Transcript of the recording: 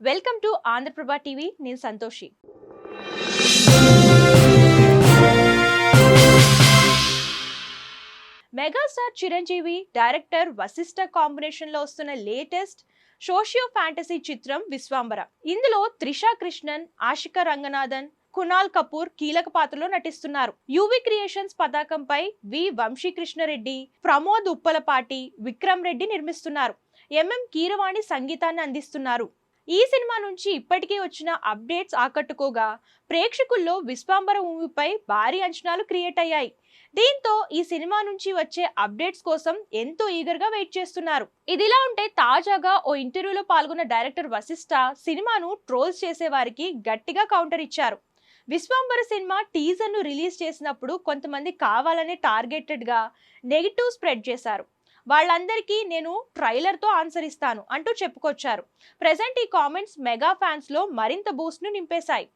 Welcome to Andhraprabha TV. నేను Santoshi. Megastar Chiranjeevi director Vashishta combination లో వస్తున్న లేటెస్ట్ సోషియో ఫ్యాంటసీ చిత్రం విశ్వాంబర. ఇందులో త్రిషా కృష్ణన్, ఆశిక రంగనాథన్, కునాల్ కపూర్ కీలక పాత్రలో నటిస్తున్నారు. యువి క్రియేషన్స్ పతాకంపై వి వంశీకృష్ణరెడ్డి, ప్రమోద్ ఉప్పలపాటి, విక్రమ్ రెడ్డి నిర్మిస్తున్నారు. కీరవాణి సంగీతాన్ని అందిస్తున్నారు. ఈ సినిమా నుంచి ఇప్పటికే వచ్చిన అప్డేట్స్ ఆకట్టుకోగా ప్రేక్షకుల్లో విశ్వాంబర మూవీపై భారీ అంచనాలు క్రియేట్ అయ్యాయి. దీంతో ఈ సినిమా నుంచి వచ్చే అప్డేట్స్ కోసం ఎంతో ఈగర్ గా వెయిట్ చేస్తున్నారు. ఇదిలా ఉంటే తాజాగా ఓ ఇంటర్వ్యూలో పాల్గొన్న డైరెక్టర్ వశిష్ఠ సినిమాను ట్రోల్స్ చేసే వారికి గట్టిగా కౌంటర్ ఇచ్చారు. విశ్వాంబర సినిమా టీజర్ ను రిలీజ్ చేసినప్పుడు కొంతమంది కావాలనే టార్గెటెడ్ గా నెగిటివ్ స్ప్రెడ్ చేశారు. వాళ్ళందరికీ నేను ట్రైలర్ తో ఆన్సర్ ఇస్తాను అంటూ చెప్పుకొచ్చారు. ప్రెసెంట్ ఈ కామెంట్స్ మెగా ఫ్యాన్స్ లో మరింత బూస్ట్ ను నింపేశాయి.